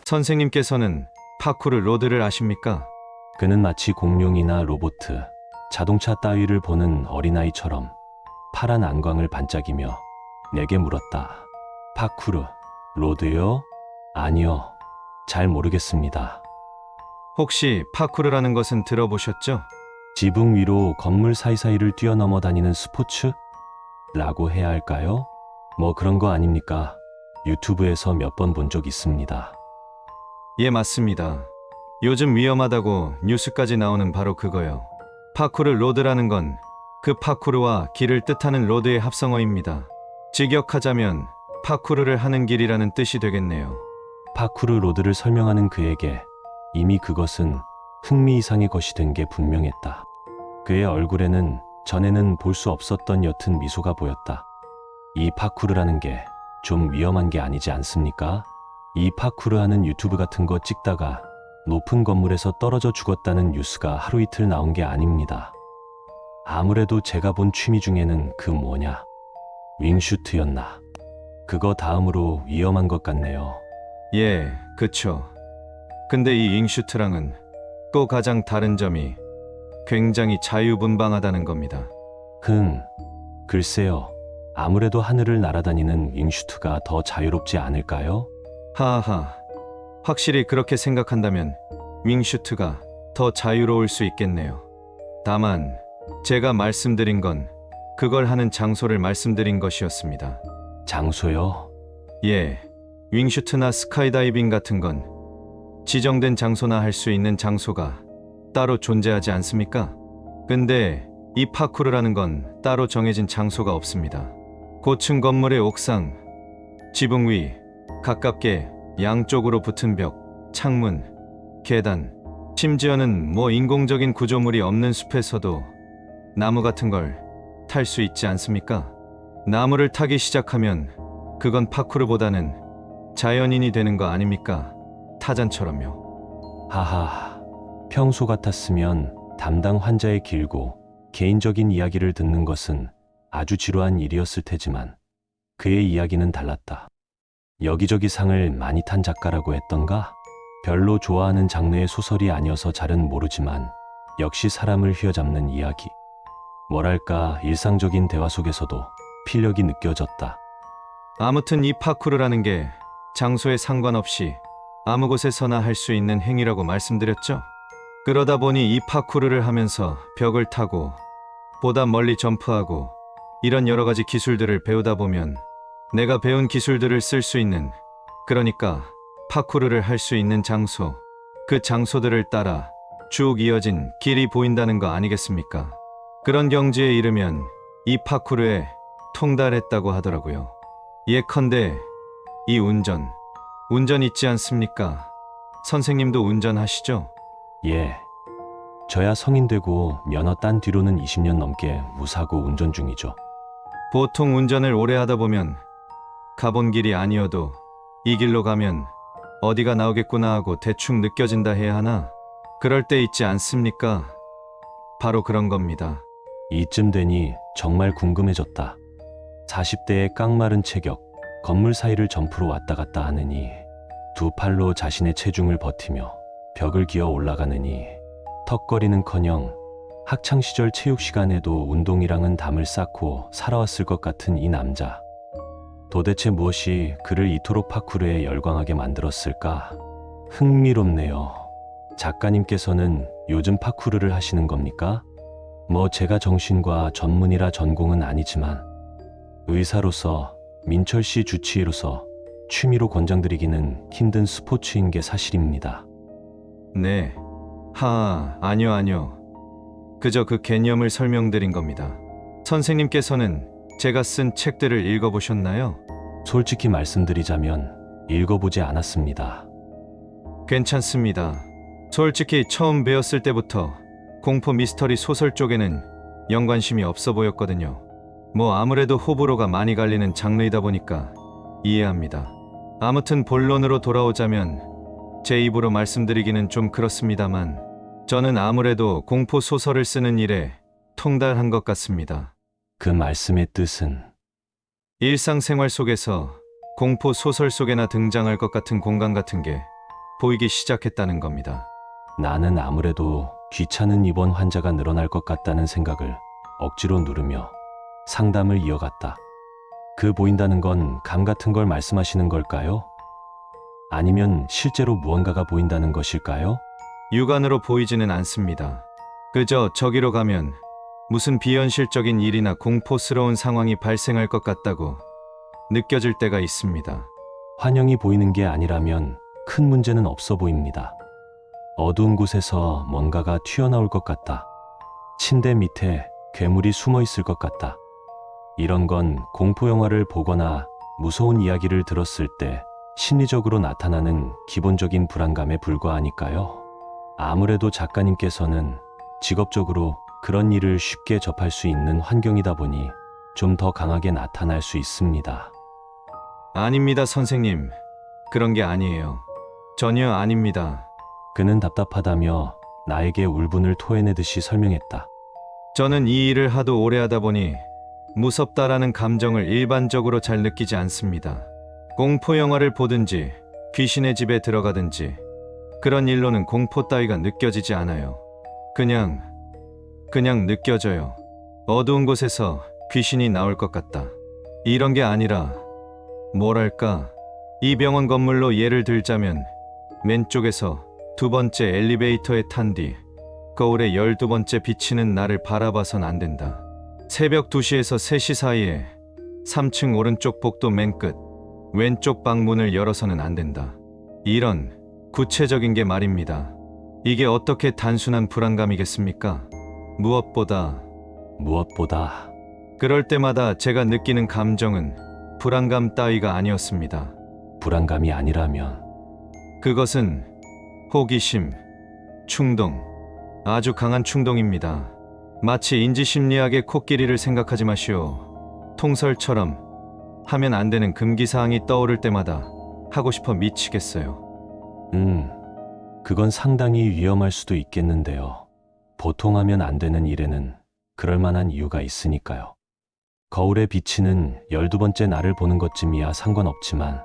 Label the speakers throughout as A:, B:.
A: 선생님께서는 파쿠르 로드를 아십니까?
B: 그는 마치 공룡이나 로봇, 자동차 따위를 보는 어린아이처럼 파란 안광을 반짝이며 내게 물었다. 파쿠르 로드요? 아니요. 잘 모르겠습니다.
A: 혹시 파쿠르라는 것은 들어보셨죠?
B: 지붕 위로 건물 사이사이를 뛰어넘어 다니는 스포츠? 라고 해야 할까요? 뭐 그런 거 아닙니까? 유튜브에서 몇 번 본 적 있습니다.
A: 예, 맞습니다. 요즘 위험하다고 뉴스까지 나오는 바로 그거요. 파쿠르 로드라는 건 그 파쿠르와 길을 뜻하는 로드의 합성어입니다. 직역하자면 파쿠르를 하는 길이라는 뜻이 되겠네요.
B: 파쿠르 로드를 설명하는 그에게 이미 그것은 흥미 이상의 것이 된 게 분명했다. 그의 얼굴에는 전에는 볼 수 없었던 옅은 미소가 보였다. 이 파쿠르라는 게 좀 위험한 게 아니지 않습니까? 이 파쿠르 하는 유튜브 같은 거 찍다가 높은 건물에서 떨어져 죽었다는 뉴스가 하루 이틀 나온 게 아닙니다. 아무래도 제가 본 취미 중에는 그 뭐냐, 윙슈트였나. 그거 다음으로 위험한 것 같네요.
A: 예, 그쵸. 근데 이 윙슈트랑은 또 가장 다른 점이 굉장히 자유분방하다는 겁니다.
B: 글쎄요. 아무래도 하늘을 날아다니는 윙슈트가 더 자유롭지 않을까요?
A: 하하, 확실히 그렇게 생각한다면 윙슈트가 더 자유로울 수 있겠네요. 다만 제가 말씀드린 건 그걸 하는 장소를 말씀드린 것이었습니다.
B: 장소요?
A: 예, 윙슈트나 스카이다이빙 같은 건 지정된 장소나 할 수 있는 장소가 따로 존재하지 않습니까? 근데 이 파쿠르라는 건 따로 정해진 장소가 없습니다. 고층 건물의 옥상, 지붕 위, 가깝게 양쪽으로 붙은 벽, 창문, 계단, 심지어는 뭐 인공적인 구조물이 없는 숲에서도 나무 같은 걸 탈 수 있지 않습니까? 나무를 타기 시작하면 그건 파쿠르보다는 자연인이 되는 거 아닙니까? 타잔처럼요.
B: 하하, 평소 같았으면 담당 환자의 길고 개인적인 이야기를 듣는 것은 아주 지루한 일이었을 테지만 그의 이야기는 달랐다. 여기저기 상을 많이 탄 작가라고 했던가? 별로 좋아하는 장르의 소설이 아니어서 잘은 모르지만 역시 사람을 휘어잡는 이야기. 뭐랄까 일상적인 대화 속에서도 필력이 느껴졌다.
A: 아무튼 이 파쿠르라는 게 장소에 상관없이 아무 곳에서나 할 수 있는 행위라고 말씀드렸죠? 그러다 보니 이 파쿠르를 하면서 벽을 타고 보다 멀리 점프하고 이런 여러 가지 기술들을 배우다 보면 내가 배운 기술들을 쓸 수 있는, 그러니까 파쿠르를 할 수 있는 장소, 그 장소들을 따라 쭉 이어진 길이 보인다는 거 아니겠습니까? 그런 경지에 이르면 이 파쿠르에 통달했다고 하더라고요. 예컨대 이 운전 있지 않습니까? 선생님도 운전하시죠?
B: 예. 저야 성인 되고 면허 딴 뒤로는 20년 넘게 무사고 운전 중이죠.
A: 보통 운전을 오래 하다 보면 가본 길이 아니어도 이 길로 가면 어디가 나오겠구나 하고 대충 느껴진다 해야 하나? 그럴 때 있지 않습니까? 바로 그런 겁니다.
B: 이쯤 되니 정말 궁금해졌다. 40대의 깡마른 체격, 건물 사이를 점프로 왔다 갔다 하느니, 두 팔로 자신의 체중을 버티며 벽을 기어 올라가느니, 턱걸이는커녕 학창시절 체육 시간에도 운동이랑은 담을 쌓고 살아왔을 것 같은 이 남자. 도대체 무엇이 그를 이토록 파쿠르에 열광하게 만들었을까? 흥미롭네요. 작가님께서는 요즘 파쿠르를 하시는 겁니까? 뭐 제가 정신과 전문이라 전공은 아니지만 의사로서 민철씨 주치의로서 취미로 권장드리기는 힘든 스포츠인 게 사실입니다.
A: 네. 아니요. 그저 그 개념을 설명드린 겁니다. 선생님께서는 제가 쓴 책들을 읽어보셨나요?
B: 솔직히 말씀드리자면 읽어보지 않았습니다.
A: 괜찮습니다. 솔직히 처음 배웠을 때부터 공포 미스터리 소설 쪽에는 연관심이 없어 보였거든요. 뭐 아무래도 호불호가 많이 갈리는 장르이다 보니까 이해합니다. 아무튼 본론으로 돌아오자면 제 입으로 말씀드리기는 좀 그렇습니다만 저는 아무래도 공포 소설을 쓰는 일에 통달한 것 같습니다.
B: 그 말씀의 뜻은?
A: 일상생활 속에서 공포 소설 속에나 등장할 것 같은 공간 같은 게 보이기 시작했다는 겁니다.
B: 나는 아무래도 귀찮은 입원 환자가 늘어날 것 같다는 생각을 억지로 누르며 상담을 이어갔다. 그 보인다는 건 감 같은 걸 말씀하시는 걸까요? 아니면 실제로 무언가가 보인다는 것일까요?
A: 육안으로 보이지는 않습니다. 그저 저기로 가면 무슨 비현실적인 일이나 공포스러운 상황이 발생할 것 같다고 느껴질 때가 있습니다.
B: 환영이 보이는 게 아니라면 큰 문제는 없어 보입니다. 어두운 곳에서 뭔가가 튀어나올 것 같다. 침대 밑에 괴물이 숨어 있을 것 같다. 이런 건 공포 영화를 보거나 무서운 이야기를 들었을 때 심리적으로 나타나는 기본적인 불안감에 불과하니까요. 아무래도 작가님께서는 직업적으로 그런 일을 쉽게 접할 수 있는 환경이다 보니 좀 더 강하게 나타날 수 있습니다.
A: 아닙니다, 선생님. 그런 게 아니에요. 전혀 아닙니다.
B: 그는 답답하다며 나에게 울분을 토해내듯이 설명했다.
A: 저는 이 일을 하도 오래 하다 보니 무섭다라는 감정을 일반적으로 잘 느끼지 않습니다. 공포 영화를 보든지 귀신의 집에 들어가든지 그런 일로는 공포 따위가 느껴지지 않아요. 그냥 느껴져요. 어두운 곳에서 귀신이 나올 것 같다. 이런 게 아니라 뭐랄까, 이 병원 건물로 예를 들자면 맨쪽에서 두 번째 엘리베이터에 탄 뒤 거울에 12번째 비치는 나를 바라봐선 안 된다. 새벽 2시에서 3시 사이에 3층 오른쪽 복도 맨 끝 왼쪽 방문을 열어서는 안 된다. 이런 구체적인 게 말입니다. 이게 어떻게 단순한 불안감이겠습니까? 무엇보다 그럴 때마다 제가 느끼는 감정은 불안감 따위가 아니었습니다.
B: 불안감이 아니라면
A: 그것은 호기심, 충동, 아주 강한 충동입니다. 마치 인지심리학의 코끼리를 생각하지 마시오. 통설처럼 하면 안 되는 금기사항이 떠오를 때마다 하고 싶어 미치겠어요.
B: 그건 상당히 위험할 수도 있겠는데요. 보통 하면 안 되는 일에는 그럴 만한 이유가 있으니까요. 거울에 비치는 12번째 나를 보는 것쯤이야 상관없지만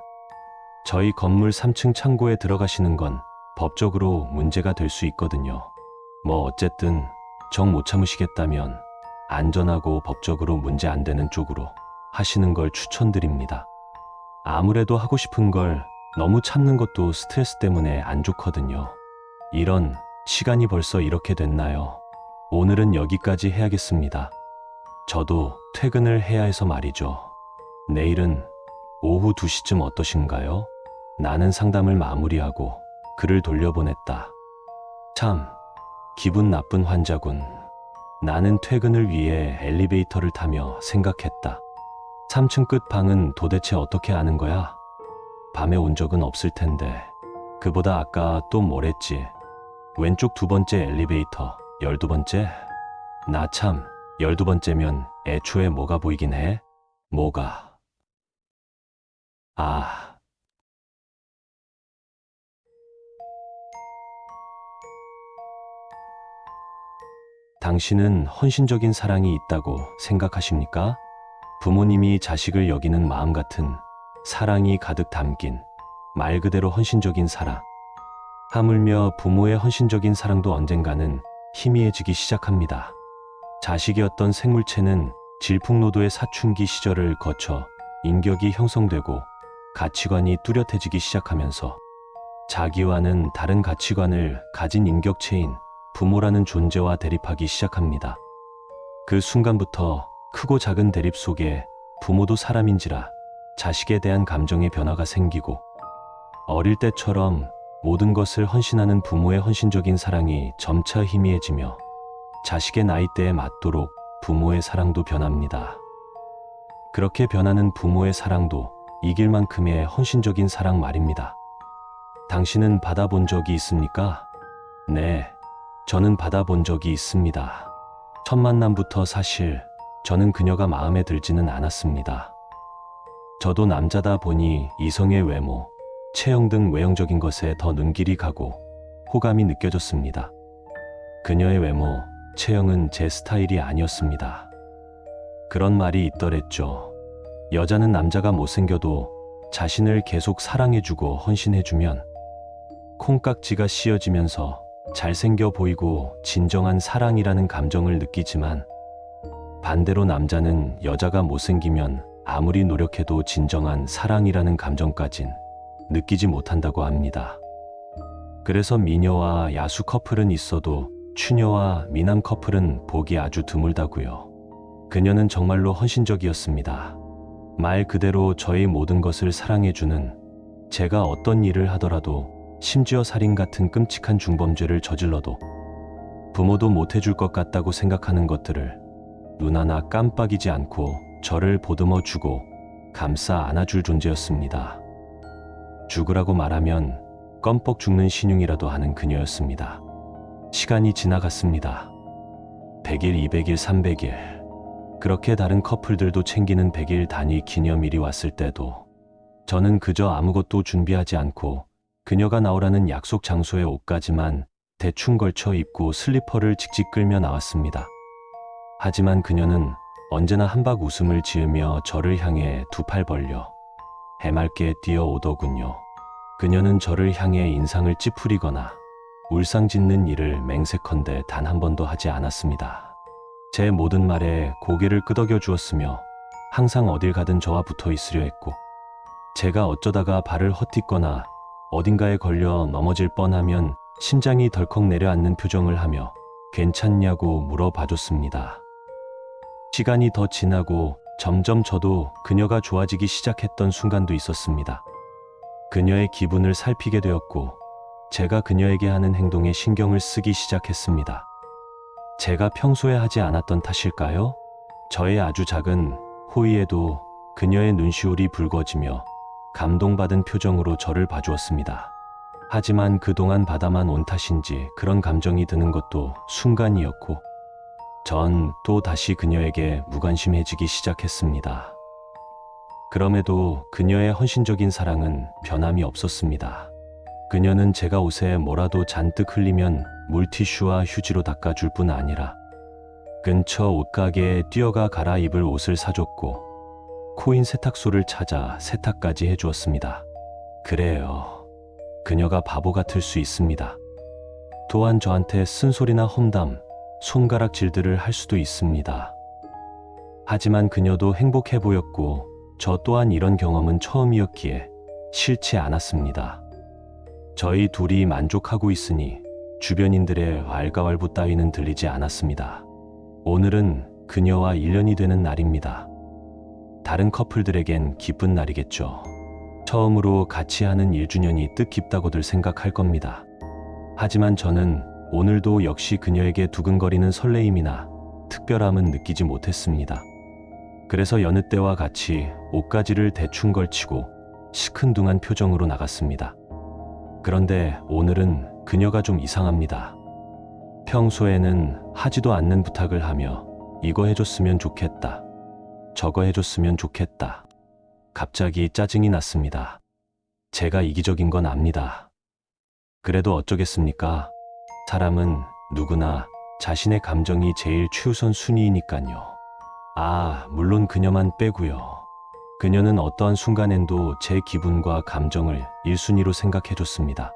B: 저희 건물 3층 창고에 들어가시는 건 법적으로 문제가 될 수 있거든요. 뭐 어쨌든 정 못 참으시겠다면 안전하고 법적으로 문제 안 되는 쪽으로 하시는 걸 추천드립니다. 아무래도 하고 싶은 걸 너무 참는 것도 스트레스 때문에 안 좋거든요. 이런, 시간이 벌써 이렇게 됐나요? 오늘은 여기까지 해야겠습니다. 저도 퇴근을 해야 해서 말이죠. 내일은 오후 2시쯤 어떠신가요? 나는 상담을 마무리하고 그를 돌려보냈다. 참, 기분 나쁜 환자군. 나는 퇴근을 위해 엘리베이터를 타며 생각했다. 3층 끝 방은 도대체 어떻게 아는 거야? 밤에 온 적은 없을 텐데. 그보다 아까 또 뭐랬지? 왼쪽 2번째 엘리베이터, 12번째? 나 참, 12번째면 애초에 뭐가 보이긴 해? 뭐가? 아... 당신은 헌신적인 사랑이 있다고 생각하십니까? 부모님이 자식을 여기는 마음 같은 사랑이 가득 담긴 말 그대로 헌신적인 사랑. 하물며 부모의 헌신적인 사랑도 언젠가는 희미해지기 시작합니다. 자식이었던 생물체는 질풍노도의 사춘기 시절을 거쳐 인격이 형성되고 가치관이 뚜렷해지기 시작하면서 자기와는 다른 가치관을 가진 인격체인 부모라는 존재와 대립하기 시작합니다. 그 순간부터 크고 작은 대립 속에 부모도 사람인지라 자식에 대한 감정의 변화가 생기고 어릴 때처럼 모든 것을 헌신하는 부모의 헌신적인 사랑이 점차 희미해지며 자식의 나이대에 맞도록 부모의 사랑도 변합니다. 그렇게 변하는 부모의 사랑도 이길 만큼의 헌신적인 사랑 말입니다. 당신은 받아본 적이 있습니까? 네, 저는 받아본 적이 있습니다. 첫 만남부터 사실 저는 그녀가 마음에 들지는 않았습니다. 저도 남자다 보니 이성의 외모, 체형 등 외형적인 것에 더 눈길이 가고 호감이 느껴졌습니다. 그녀의 외모, 체형은 제 스타일이 아니었습니다. 그런 말이 있더랬죠. 여자는 남자가 못생겨도 자신을 계속 사랑해주고 헌신해주면 콩깍지가 씌어지면서 잘생겨 보이고 진정한 사랑이라는 감정을 느끼지만 반대로 남자는 여자가 못생기면 아무리 노력해도 진정한 사랑이라는 감정까진 느끼지 못한다고 합니다. 그래서 미녀와 야수 커플은 있어도 추녀와 미남 커플은 보기 아주 드물다고요. 그녀는 정말로 헌신적이었습니다. 말 그대로 저의 모든 것을 사랑해주는, 제가 어떤 일을 하더라도 심지어 살인 같은 끔찍한 중범죄를 저질러도 부모도 못해줄 것 같다고 생각하는 것들을 눈 하나 깜빡이지 않고 저를 보듬어주고 감싸 안아줄 존재였습니다. 죽으라고 말하면 껌뻑 죽는 신용이라도 하는 그녀였습니다. 시간이 지나갔습니다. 100일, 200일, 300일. 그렇게 다른 커플들도 챙기는 100일 단위 기념일이 왔을 때도 저는 그저 아무것도 준비하지 않고 그녀가 나오라는 약속 장소의 옷까지만 대충 걸쳐 입고 슬리퍼를 직직 끌며 나왔습니다. 하지만 그녀는 언제나 한박 웃음을 지으며 저를 향해 두 팔 벌려 해맑게 뛰어오더군요. 그녀는 저를 향해 인상을 찌푸리거나 울상짓는 일을 맹세컨대 단 한 번도 하지 않았습니다. 제 모든 말에 고개를 끄덕여 주었으며 항상 어딜 가든 저와 붙어 있으려 했고, 제가 어쩌다가 발을 헛디거나 어딘가에 걸려 넘어질 뻔하면 심장이 덜컥 내려앉는 표정을 하며 괜찮냐고 물어봐줬습니다. 시간이 더 지나고 점점 저도 그녀가 좋아지기 시작했던 순간도 있었습니다. 그녀의 기분을 살피게 되었고 제가 그녀에게 하는 행동에 신경을 쓰기 시작했습니다. 제가 평소에 하지 않았던 탓일까요? 저의 아주 작은 호의에도 그녀의 눈시울이 붉어지며 감동받은 표정으로 저를 봐주었습니다. 하지만 그동안 받아만 온 탓인지 그런 감정이 드는 것도 순간이었고 전 또 다시 그녀에게 무관심해지기 시작했습니다. 그럼에도 그녀의 헌신적인 사랑은 변함이 없었습니다. 그녀는 제가 옷에 뭐라도 잔뜩 흘리면 물티슈와 휴지로 닦아줄 뿐 아니라 근처 옷가게에 뛰어가 갈아입을 옷을 사줬고 코인 세탁소를 찾아 세탁까지 해주었습니다. 그래요. 그녀가 바보 같을 수 있습니다. 또한 저한테 쓴소리나 험담, 손가락질들을 할 수도 있습니다. 하지만 그녀도 행복해 보였고 저 또한 이런 경험은 처음이었기에 싫지 않았습니다. 저희 둘이 만족하고 있으니 주변인들의 왈가왈부 따위는 들리지 않았습니다. 오늘은 그녀와 1년이 되는 날입니다. 다른 커플들에겐 기쁜 날이겠죠. 처음으로 같이 하는 1주년이 뜻깊다고들 생각할 겁니다. 하지만 저는 오늘도 역시 그녀에게 두근거리는 설레임이나 특별함은 느끼지 못했습니다. 그래서 여느 때와 같이 옷가지를 대충 걸치고 시큰둥한 표정으로 나갔습니다. 그런데 오늘은 그녀가 좀 이상합니다. 평소에는 하지도 않는 부탁을 하며 이거 해줬으면 좋겠다, 저거 해줬으면 좋겠다. 갑자기 짜증이 났습니다. 제가 이기적인 건 압니다. 그래도 어쩌겠습니까? 사람은 누구나 자신의 감정이 제일 최우선 순위이니까요. 물론 그녀만 빼고요. 그녀는 어떠한 순간엔도 제 기분과 감정을 1순위로 생각해줬습니다.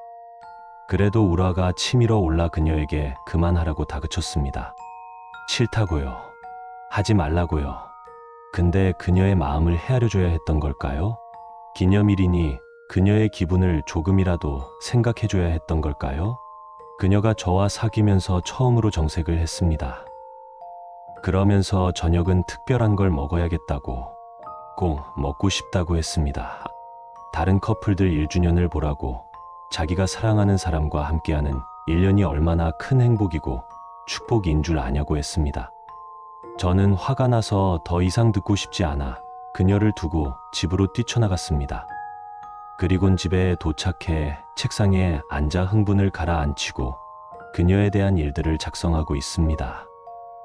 B: 그래도 우라가 치밀어 올라 그녀에게 그만하라고 다그쳤습니다. 싫다고요. 하지 말라고요. 근데 그녀의 마음을 헤아려줘야 했던 걸까요? 기념일이니 그녀의 기분을 조금이라도 생각해줘야 했던 걸까요? 그녀가 저와 사귀면서 처음으로 정색을 했습니다. 그러면서 저녁은 특별한 걸 먹어야겠다고, 꼭 먹고 싶다고 했습니다. 다른 커플들 1주년을 보라고 자기가 사랑하는 사람과 함께하는 1년이 얼마나 큰 행복이고 축복인 줄 아냐고 했습니다. 저는 화가 나서 더 이상 듣고 싶지 않아 그녀를 두고 집으로 뛰쳐나갔습니다. 그리곤 집에 도착해 책상에 앉아 흥분을 가라앉히고 그녀에 대한 일들을 작성하고 있습니다.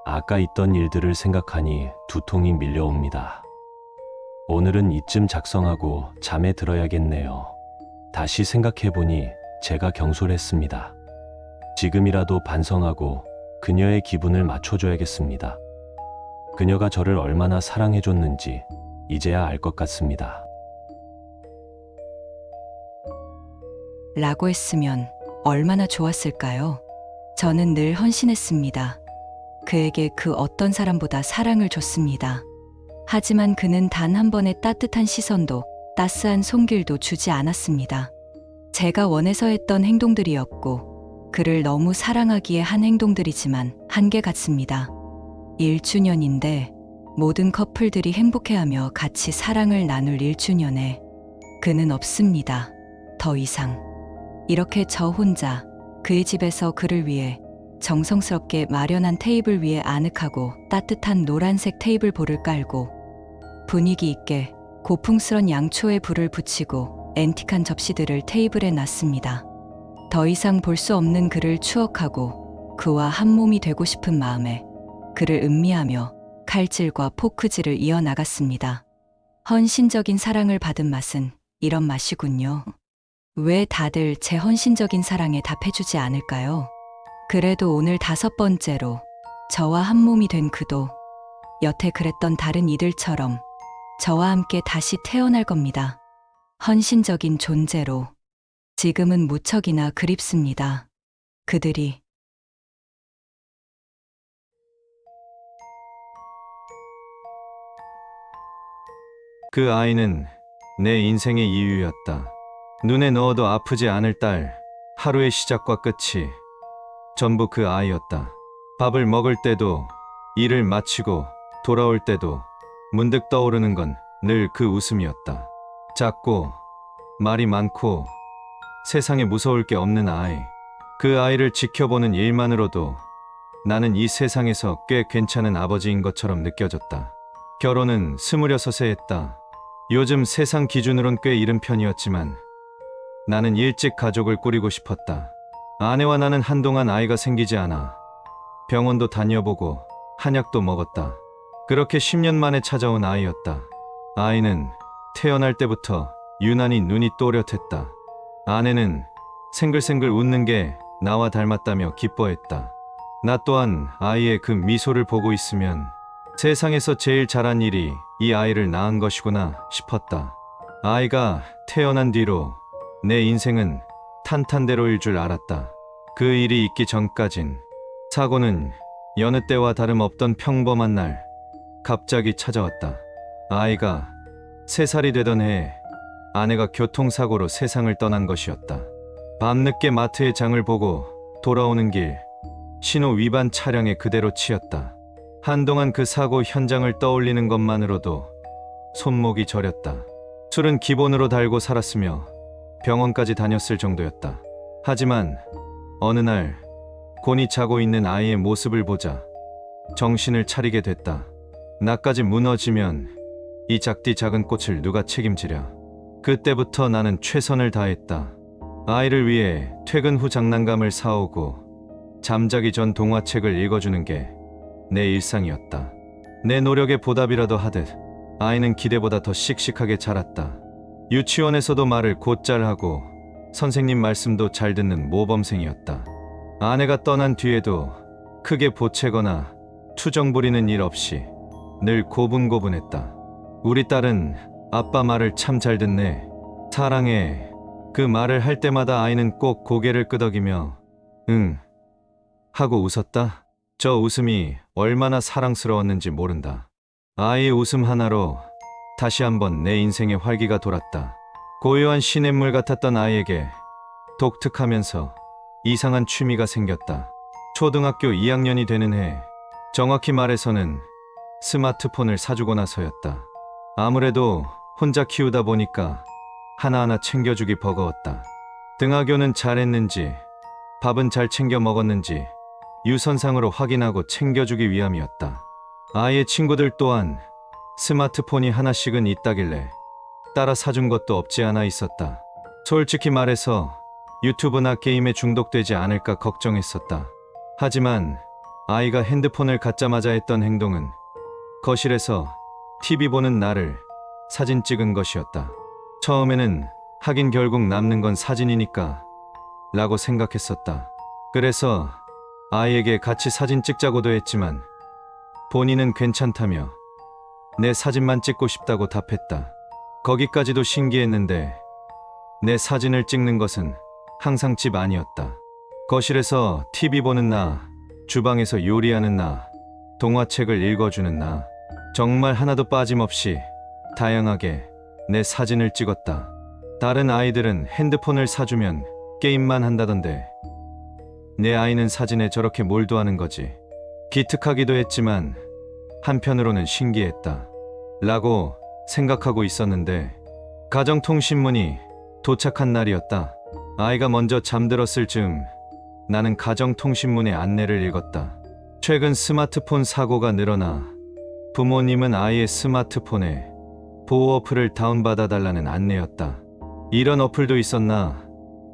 B: 아까 있던 일들을 생각하니 두통이 밀려옵니다. 오늘은 이쯤 작성하고 잠에 들어야겠네요. 다시 생각해보니 제가 경솔했습니다. 지금이라도 반성하고 그녀의 기분을 맞춰줘야겠습니다. 그녀가 저를 얼마나 사랑해줬는지 이제야 알 것 같습니다.
C: 라고 했으면 얼마나 좋았을까요? 저는 늘 헌신했습니다. 그에게 그 어떤 사람보다 사랑을 줬습니다. 하지만 그는 단 한 번의 따뜻한 시선도 따스한 손길도 주지 않았습니다. 제가 원해서 했던 행동들이었고 그를 너무 사랑하기에 한 행동들이지만 한계 같습니다. 1주년인데 모든 커플들이 행복해하며 같이 사랑을 나눌 1주년에 그는 없습니다. 더 이상. 이렇게 저 혼자 그의 집에서 그를 위해 정성스럽게 마련한 테이블 위에 아늑하고 따뜻한 노란색 테이블볼을 깔고 분위기 있게 고풍스런 양초에 불을 붙이고 앤틱한 접시들을 테이블에 놨습니다. 더 이상 볼 수 없는 그를 추억하고 그와 한 몸이 되고 싶은 마음에 그를 음미하며 칼질과 포크질을 이어나갔습니다. 헌신적인 사랑을 받은 맛은 이런 맛이군요. 왜 다들 제 헌신적인 사랑에 답해주지 않을까요? 그래도 오늘 5번째로 저와 한 몸이 된 그도 여태 그랬던 다른 이들처럼 저와 함께 다시 태어날 겁니다. 헌신적인 존재로. 지금은 무척이나 그립습니다. 그들이.
A: 그 아이는 내 인생의 이유였다. 눈에 넣어도 아프지 않을 딸, 하루의 시작과 끝이 전부 그 아이였다. 밥을 먹을 때도, 일을 마치고 돌아올 때도 문득 떠오르는 건 늘 그 웃음이었다. 작고 말이 많고 세상에 무서울 게 없는 아이. 그 아이를 지켜보는 일만으로도 나는 이 세상에서 꽤 괜찮은 아버지인 것처럼 느껴졌다. 결혼은 26에 했다. 요즘 세상 기준으론 꽤 이른 편이었지만 나는 일찍 가족을 꾸리고 싶었다. 아내와 나는 한동안 아이가 생기지 않아 병원도 다녀보고 한약도 먹었다. 그렇게 10년 만에 찾아온 아이였다. 아이는 태어날 때부터 유난히 눈이 또렷했다. 아내는 생글생글 웃는 게 나와 닮았다며 기뻐했다. 나 또한 아이의 그 미소를 보고 있으면 세상에서 제일 잘한 일이 이 아이를 낳은 것이구나 싶었다. 아이가 태어난 뒤로 내 인생은 탄탄대로일 줄 알았다. 그 일이 있기 전까진 사고는 여느 때와 다름없던 평범한 날 갑자기 찾아왔다. 아이가 3살이 되던 해에 아내가 교통사고로 세상을 떠난 것이었다. 밤늦게 마트에 장을 보고 돌아오는 길 신호 위반 차량에 그대로 치였다. 한동안 그 사고 현장을 떠올리는 것만으로도 손목이 저렸다. 술은 기본으로 달고 살았으며 병원까지 다녔을 정도였다. 하지만 어느 날 곤히 자고 있는 아이의 모습을 보자 정신을 차리게 됐다. 나까지 무너지면 이 작디 작은 꽃을 누가 책임지랴. 그때부터 나는 최선을 다했다. 아이를 위해 퇴근 후 장난감을 사오고 잠자기 전 동화책을 읽어주는 게 내 일상이었다. 내 노력의 보답이라도 하듯 아이는 기대보다 더 씩씩하게 자랐다. 유치원에서도 말을 곧잘 하고 선생님 말씀도 잘 듣는 모범생이었다. 아내가 떠난 뒤에도 크게 보채거나 투정 부리는 일 없이 늘 고분고분했다. 우리 딸은 아빠 말을 참 잘 듣네. 사랑해. 그 말을 할 때마다 아이는 꼭 고개를 끄덕이며 응 하고 웃었다. 저 웃음이 얼마나 사랑스러웠는지 모른다. 아이의 웃음 하나로 다시 한번 내 인생의 활기가 돌았다. 고요한 시냇물 같았던 아이에게 독특하면서 이상한 취미가 생겼다. 초등학교 2학년이 되는 해, 정확히 말해서는 스마트폰을 사주고 나서였다. 아무래도 혼자 키우다 보니까 하나하나 챙겨주기 버거웠다. 등하교는 잘했는지, 밥은 잘 챙겨 먹었는지 유선상으로 확인하고 챙겨주기 위함이었다. 아이의 친구들 또한 스마트폰이 하나씩은 있다길래 따라 사준 것도 없지 않아 있었다. 솔직히 말해서 유튜브나 게임에 중독되지 않을까 걱정했었다. 하지만 아이가 핸드폰을 갖자마자 했던 행동은 거실에서 TV 보는 나를 사진 찍은 것이었다. 처음에는 하긴 결국 남는 건 사진이니까 라고 생각했었다. 그래서 아이에게 같이 사진 찍자고도 했지만 본인은 괜찮다며 내 사진만 찍고 싶다고 답했다. 거기까지도 신기했는데 내 사진을 찍는 것은 항상 집 안이었다. 거실에서 TV 보는 나, 주방에서 요리하는 나, 동화책을 읽어주는 나, 정말 하나도 빠짐없이 다양하게 내 사진을 찍었다. 다른 아이들은 핸드폰을 사주면 게임만 한다던데 내 아이는 사진에 저렇게 몰두하는 거지. 기특하기도 했지만 한편으로는 신기했다. 라고 생각하고 있었는데 가정통신문이 도착한 날이었다. 아이가 먼저 잠들었을 즈음 나는 가정통신문의 안내를 읽었다. 최근 스마트폰 사고가 늘어나 부모님은 아이의 스마트폰에 보호 어플을 다운받아 달라는 안내였다. 이런 어플도 있었나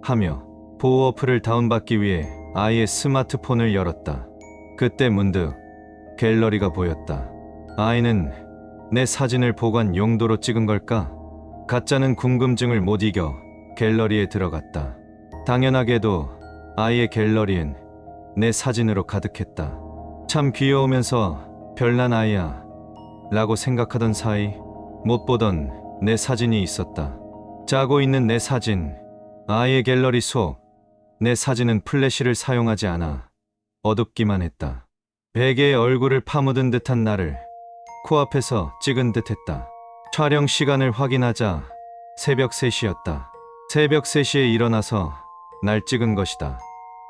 A: 하며 보호 어플을 다운받기 위해 아이의 스마트폰을 열었다. 그때 문득 갤러리가 보였다. 아이는 내 사진을 보관 용도로 찍은 걸까? 가짜는 궁금증을 못 이겨 갤러리에 들어갔다. 당연하게도 아이의 갤러리엔 내 사진으로 가득했다. 참 귀여우면서 별난 아이야 라고 생각하던 사이 못 보던 내 사진이 있었다. 자고 있는 내 사진. 아이의 갤러리 속 내 사진은 플래시를 사용하지 않아 어둡기만 했다. 베개에 얼굴을 파묻은 듯한 나를 코앞에서 찍은 듯했다. 촬영 시간을 확인하자 새벽 3시였다. 새벽 3시에 일어나서 날 찍은 것이다.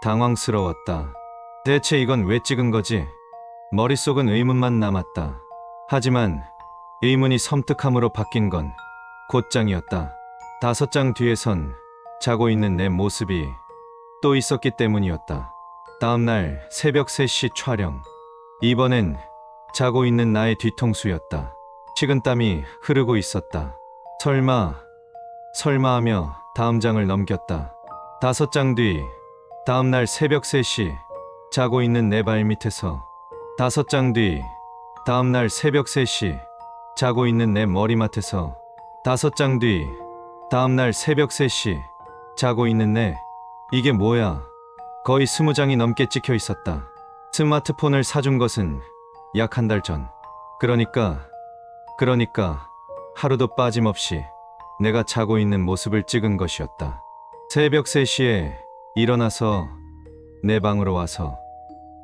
A: 당황스러웠다. 대체 이건 왜 찍은 거지? 머릿속은 의문만 남았다. 하지만 의문이 섬뜩함으로 바뀐 건 곧장이었다. 5장 뒤에선 자고 있는 내 모습이 또 있었기 때문이었다. 다음날 새벽 3시 촬영. 이번엔 자고 있는 나의 뒤통수였다. 식은땀이 흐르고 있었다. 설마 하며 다음 장을 넘겼다. 5장 뒤. 다음날 새벽 3시 자고 있는 내 발밑에서. 5장 뒤. 다음날 새벽 3시 자고 있는 내 머리맡에서. 5장 뒤. 다음날 새벽 3시 자고 있는 내. 이게 뭐야? 거의 20장이 넘게 찍혀 있었다. 스마트폰을 사준 것은 약 한 달 전. 그러니까 하루도 빠짐없이 내가 자고 있는 모습을 찍은 것이었다. 새벽 3시에 일어나서 내 방으로 와서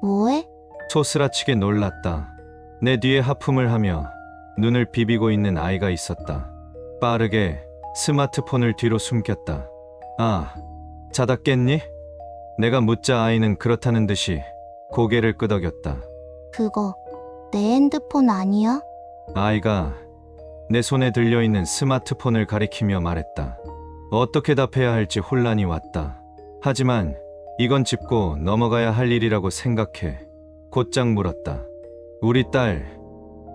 D: 뭐해?
A: 소스라치게 놀랐다. 내 뒤에 하품을 하며 눈을 비비고 있는 아이가 있었다. 빠르게 스마트폰을 뒤로 숨겼다. 아, 자다 깼니? 내가 묻자 아이는 그렇다는 듯이 고개를 끄덕였다.
D: 그거 내 핸드폰 아니야?
A: 아이가 내 손에 들려있는 스마트폰을 가리키며 말했다. 어떻게 답해야 할지 혼란이 왔다. 하지만 이건 짚고 넘어가야 할 일이라고 생각해 곧장 물었다. 우리 딸,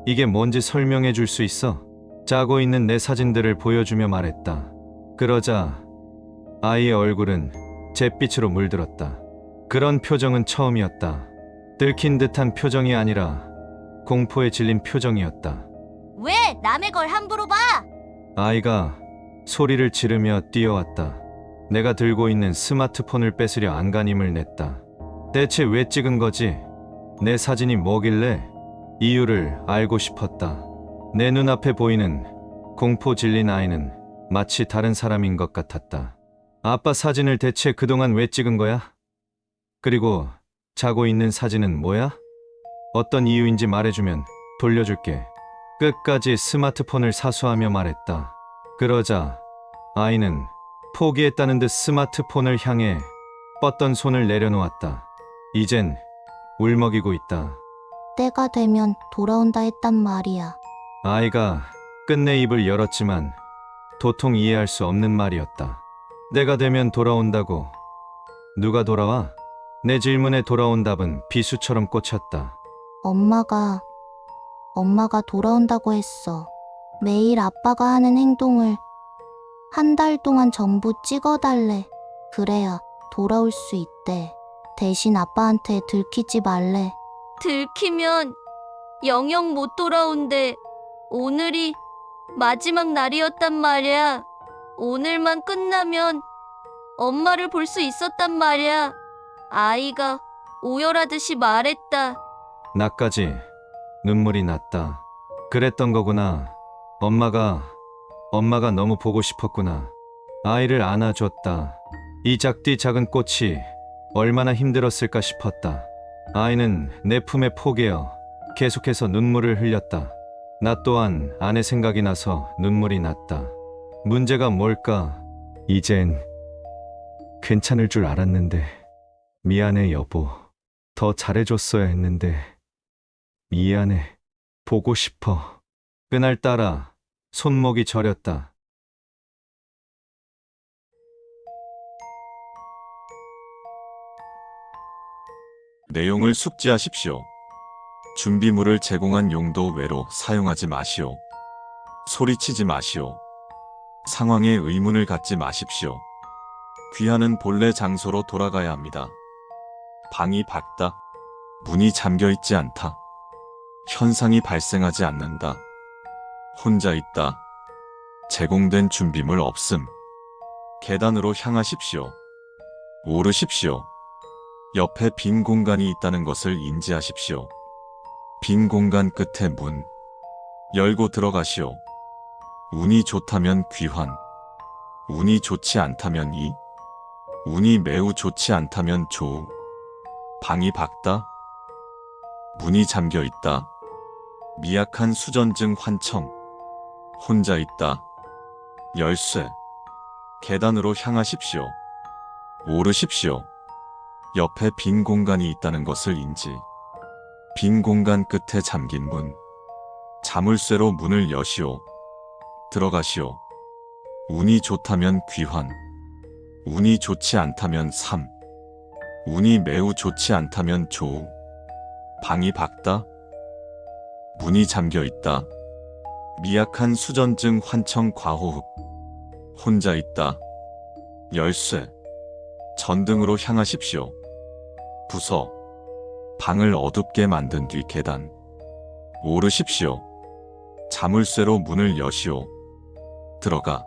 A: 이게 뭔지 설명해 줄 수 있어? 자고 있는 내 사진들을 보여주며 말했다. 그러자 아이의 얼굴은 잿빛으로 물들었다. 그런 표정은 처음이었다. 들킨 듯한 표정이 아니라 공포에 질린 표정이었다.
D: 왜 남의 걸 함부로 봐?
A: 아이가 소리를 지르며 뛰어왔다. 내가 들고 있는 스마트폰을 뺏으려 안간힘을 냈다. 대체 왜 찍은 거지? 내 사진이 뭐길래? 이유를 알고 싶었다. 내 눈앞에 보이는 공포 질린 아이는 마치 다른 사람인 것 같았다. 아빠 사진을 대체 그동안 왜 찍은 거야? 그리고 자고 있는 사진은 뭐야? 어떤 이유인지 말해주면 돌려줄게. 끝까지 스마트폰을 사수하며 말했다. 그러자 아이는 포기했다는 듯 스마트폰을 향해 뻗던 손을 내려놓았다. 이젠 울먹이고 있다.
D: 때가 되면 돌아온다 했단 말이야.
A: 아이가 끝내 입을 열었지만 도통 이해할 수 없는 말이었다. 때가 되면 돌아온다고. 누가 돌아와? 내 질문에 돌아온 답은 비수처럼 꽂혔다.
D: 엄마가 돌아온다고 했어. 매일 아빠가 하는 행동을 한 달 동안 전부 찍어달래. 그래야 돌아올 수 있대. 대신 아빠한테 들키지 말래.
E: 들키면 영영 못 돌아온대. 오늘이 마지막 날이었단 말이야. 오늘만 끝나면 엄마를 볼 수 있었단 말이야. 아이가 오열하듯이 말했다.
A: 나까지 눈물이 났다. 그랬던 거구나. 엄마가 너무 보고 싶었구나. 아이를 안아줬다. 이 작디 작은 꽃이 얼마나 힘들었을까 싶었다. 아이는 내 품에 포개어 계속해서 눈물을 흘렸다. 나 또한 아내 생각이 나서 눈물이 났다. 문제가 뭘까? 이젠 괜찮을 줄 알았는데. 미안해, 여보. 더 잘해줬어야 했는데. 미안해. 보고 싶어. 그날따라 손목이 저렸다.
F: 내용을 숙지하십시오. 준비물을 제공한 용도 외로 사용하지 마시오. 소리치지 마시오. 상황에 의문을 갖지 마십시오. 귀하는 본래 장소로 돌아가야 합니다. 방이 밝다. 문이 잠겨 있지 않다. 현상이 발생하지 않는다. 혼자 있다. 제공된 준비물 없음. 계단으로 향하십시오. 오르십시오. 옆에 빈 공간이 있다는 것을 인지하십시오. 빈 공간 끝에 문. 열고 들어가시오. 운이 좋다면 귀환. 운이 좋지 않다면 이. 운이 매우 좋지 않다면 조우. 방이 밝다. 문이 잠겨 있다. 미약한 수전증 환청. 혼자 있다. 열쇠. 계단으로 향하십시오. 오르십시오. 옆에 빈 공간이 있다는 것을 인지. 빈 공간 끝에 잠긴 문. 자물쇠로 문을 여시오. 들어가시오. 운이 좋다면 귀환. 운이 좋지 않다면 삼. 운이 매우 좋지 않다면 조우. 방이 밝다. 문이 잠겨 있다. 미약한 수전증 환청 과호흡. 혼자 있다. 열쇠. 전등으로 향하십시오. 부서. 방을 어둡게 만든 뒤 계단. 오르십시오. 자물쇠로 문을 여시오. 들어가.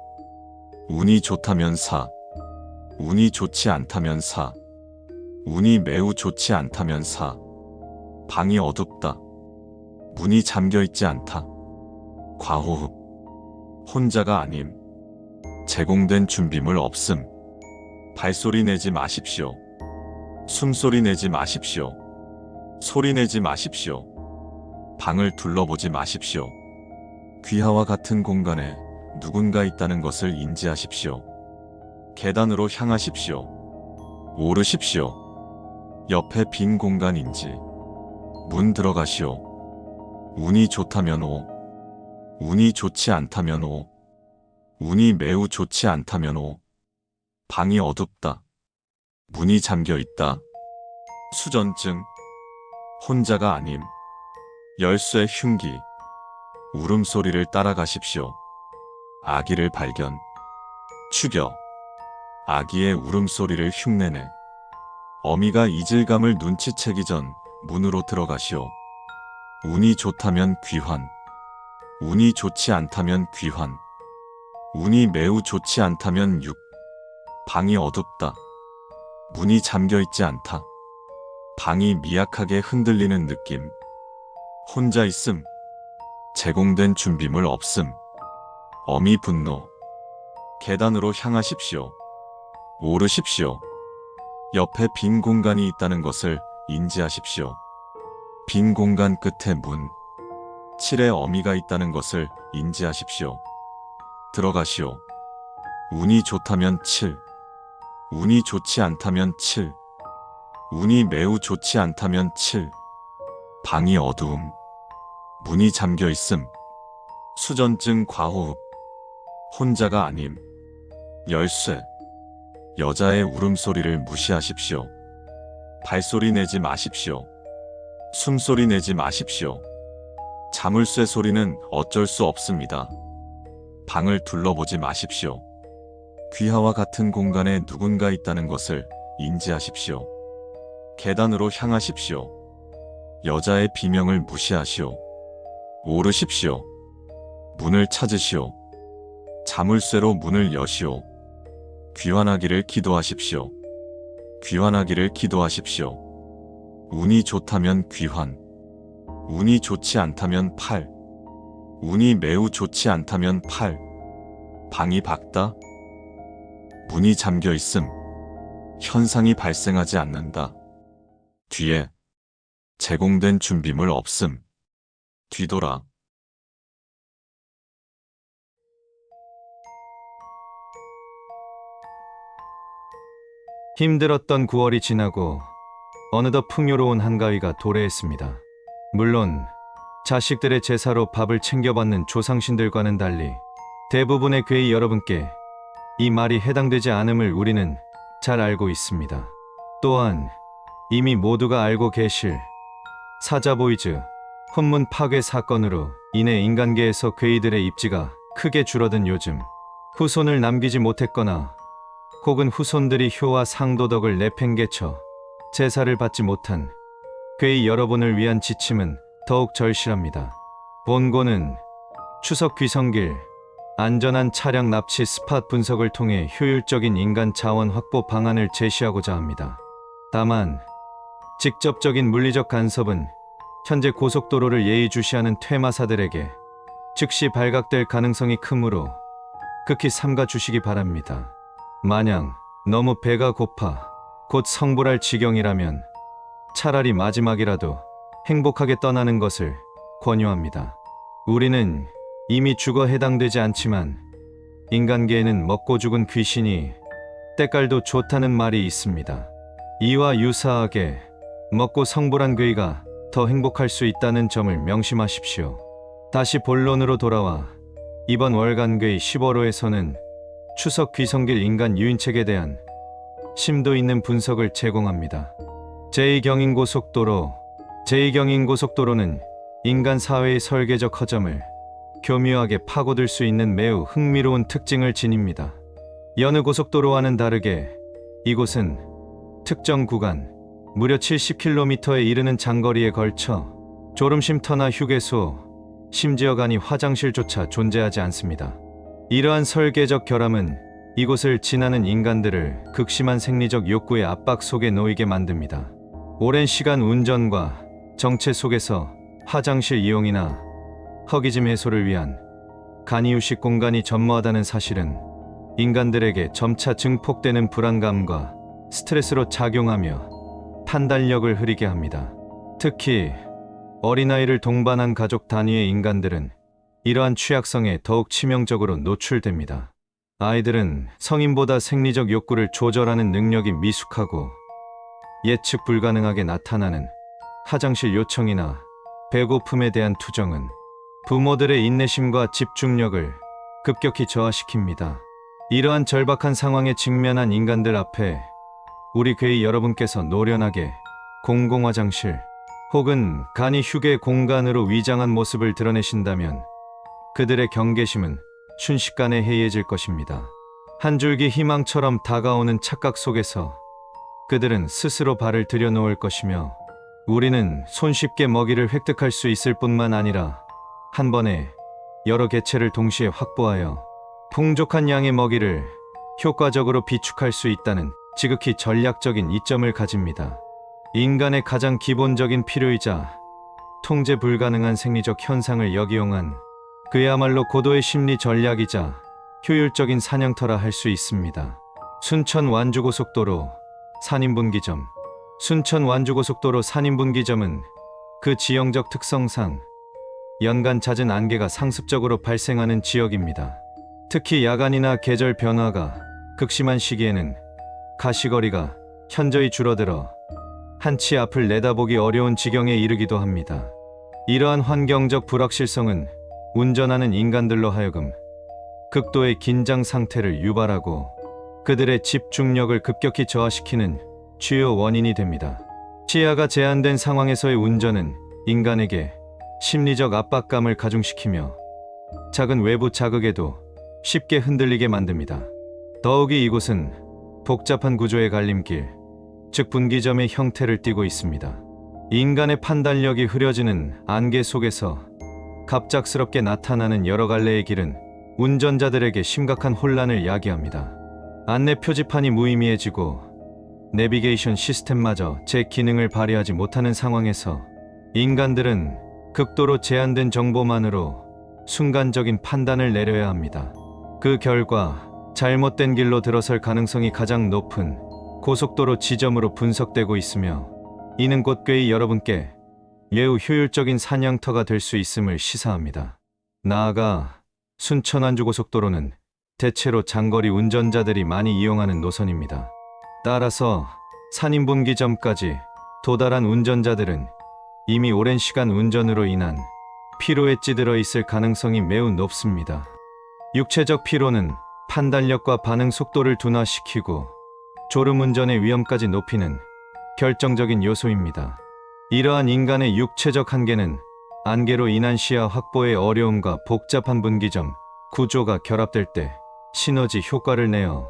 F: 운이 좋다면 사. 운이 좋지 않다면 사. 운이 매우 좋지 않다면 사. 방이 어둡다. 문이 잠겨 있지 않다. 과호흡. 혼자가 아님. 제공된 준비물 없음. 발소리 내지 마십시오. 숨소리 내지 마십시오. 소리 내지 마십시오. 방을 둘러보지 마십시오. 귀하와 같은 공간에 누군가 있다는 것을 인지하십시오. 계단으로 향하십시오. 오르십시오. 옆에 빈 공간인지. 문 들어가시오. 운이 좋다면 오. 운이 좋지 않다면 오. 운이 매우 좋지 않다면 오. 방이 어둡다. 문이 잠겨 있다. 수전증. 혼자가 아님. 열쇠 흉기. 울음소리를 따라가십시오. 아기를 발견. 추격. 아기의 울음소리를 흉내내. 어미가 이질감을 눈치채기 전 문으로 들어가시오. 운이 좋다면 귀환. 운이 좋지 않다면 귀환. 운이 매우 좋지 않다면 육. 방이 어둡다. 문이 잠겨 있지 않다. 방이 미약하게 흔들리는 느낌. 혼자 있음. 제공된 준비물 없음. 어미 분노. 계단으로 향하십시오. 오르십시오. 옆에 빈 공간이 있다는 것을 인지하십시오. 빈 공간 끝에 문. 칠에 어미가 있다는 것을 인지하십시오. 들어가시오. 운이 좋다면 7. 운이 좋지 않다면 7. 운이 매우 좋지 않다면 7. 방이 어두움. 문이 잠겨 있음. 수전증 과호흡. 혼자가 아님. 열쇠. 여자의 울음소리를 무시하십시오. 발소리 내지 마십시오. 숨소리 내지 마십시오. 자물쇠 소리는 어쩔 수 없습니다. 방을 둘러보지 마십시오. 귀하와 같은 공간에 누군가 있다는 것을 인지하십시오. 계단으로 향하십시오. 여자의 비명을 무시하시오. 오르십시오. 문을 찾으시오. 자물쇠로 문을 여시오. 귀환하기를 기도하십시오. 귀환하기를 기도하십시오. 운이 좋다면 귀환. 운이 좋지 않다면 8. 운이 매우 좋지 않다면 8. 방이 밝다. 문이 잠겨 있음. 현상이 발생하지 않는다. 뒤에 제공된 준비물 없음. 뒤돌아.
A: 힘들었던 9월이 지나고 어느덧 풍요로운 한가위가 도래했습니다. 물론 자식들의 제사로 밥을 챙겨받는 조상신들과는 달리 대부분의 괴이 여러분께 이 말이 해당되지 않음을 우리는 잘 알고 있습니다. 또한 이미 모두가 알고 계실 사자보이즈 혼문 파괴 사건으로 인해 인간계에서 괴이들의 입지가 크게 줄어든 요즘, 후손을 남기지 못했거나 혹은 후손들이 효와 상도덕을 내팽개쳐 제사를 받지 못한 괴이 여러분을 위한 지침은 더욱 절실합니다. 본고는 추석 귀성길 안전한 차량 납치 스팟 분석을 통해 효율적인 인간 자원 확보 방안을 제시하고자 합니다. 다만 직접적인 물리적 간섭은 현재 고속도로를 예의주시하는 퇴마사들에게 즉시 발각될 가능성이 크므로 극히 삼가 주시기 바랍니다. 만약 너무 배가 고파 곧 성불할 지경이라면 차라리 마지막이라도 행복하게 떠나는 것을 권유합니다. 우리는 이미 죽어 해당되지 않지만 인간계에는 먹고 죽은 귀신이 때깔도 좋다는 말이 있습니다. 이와 유사하게 먹고 성불한 괴이가 더 행복할 수 있다는 점을 명심하십시오. 다시 본론으로 돌아와 이번 월간 괴이 15호에서는 추석 귀성길 인간 유인책에 대한 심도 있는 분석을 제공합니다. 제2경인고속도로는 인간 사회의 설계적 허점을 교묘하게 파고들 수 있는 매우 흥미로운 특징을 지닙니다. 여느 고속도로와는 다르게 이곳은 특정 구간, 무려 70km에 이르는 장거리에 걸쳐 졸음쉼터나 휴게소, 심지어 간이 화장실조차 존재하지 않습니다. 이러한 설계적 결함은 이곳을 지나는 인간들을 극심한 생리적 욕구의 압박 속에 놓이게 만듭니다. 오랜 시간 운전과 정체 속에서 화장실 이용이나 허기짐 해소를 위한 간이유식 공간이 전무하다는 사실은 인간들에게 점차 증폭되는 불안감과 스트레스로 작용하며 판단력을 흐리게 합니다. 특히 어린아이를 동반한 가족 단위의 인간들은 이러한 취약성에 더욱 치명적으로 노출됩니다. 아이들은 성인보다 생리적 욕구를 조절하는 능력이 미숙하고 예측 불가능하게 나타나는 화장실 요청이나 배고픔에 대한 투정은 부모들의 인내심과 집중력을 급격히 저하시킵니다. 이러한 절박한 상황에 직면한 인간들 앞에 우리 괴이 여러분께서 노련하게 공공화장실 혹은 간이 휴게 공간으로 위장한 모습을 드러내신다면 그들의 경계심은 순식간에 해이해질 것입니다. 한 줄기 희망처럼 다가오는 착각 속에서 그들은 스스로 발을 들여놓을 것이며 우리는 손쉽게 먹이를 획득할 수 있을 뿐만 아니라 한 번에 여러 개체를 동시에 확보하여 풍족한 양의 먹이를 효과적으로 비축할 수 있다는 지극히 전략적인 이점을 가집니다. 인간의 가장 기본적인 필요이자 통제 불가능한 생리적 현상을 역이용한 그야말로 고도의 심리 전략이자 효율적인 사냥터라 할 수 있습니다. 순천 완주고속도로 산인분기점. 순천 완주고속도로 산인분기점은 그 지형적 특성상 연간 잦은 안개가 상습적으로 발생하는 지역입니다. 특히 야간이나 계절 변화가 극심한 시기에는 가시거리가 현저히 줄어들어 한치 앞을 내다보기 어려운 지경에 이르기도 합니다. 이러한 환경적 불확실성은 운전하는 인간들로 하여금 극도의 긴장 상태를 유발하고 그들의 집중력을 급격히 저하시키는 주요 원인이 됩니다. 시야가 제한된 상황에서의 운전은 인간에게 심리적 압박감을 가중시키며 작은 외부 자극에도 쉽게 흔들리게 만듭니다. 더욱이 이곳은 복잡한 구조의 갈림길, 즉 분기점의 형태를 띠고 있습니다. 인간의 판단력이 흐려지는 안개 속에서 갑작스럽게 나타나는 여러 갈래의 길은 운전자들에게 심각한 혼란을 야기합니다. 안내 표지판이 무의미해지고 내비게이션 시스템마저 제 기능을 발휘하지 못하는 상황에서 인간들은 극도로 제한된 정보만으로 순간적인 판단을 내려야 합니다. 그 결과 잘못된 길로 들어설 가능성이 가장 높은 고속도로 지점으로 분석되고 있으며 이는 곧 꾀이 여러분께 매우 효율적인 사냥터가 될 수 있음을 시사합니다. 나아가 순천 완주고속도로는 대체로 장거리 운전자들이 많이 이용하는 노선입니다. 따라서 산인분기점까지 도달한 운전자들은 이미 오랜 시간 운전으로 인한 피로에 찌들어 있을 가능성이 매우 높습니다. 육체적 피로는 판단력과 반응 속도를 둔화시키고 졸음운전의 위험까지 높이는 결정적인 요소입니다. 이러한 인간의 육체적 한계는 안개로 인한 시야 확보의 어려움과 복잡한 분기점 구조가 결합될 때 시너지 효과를 내어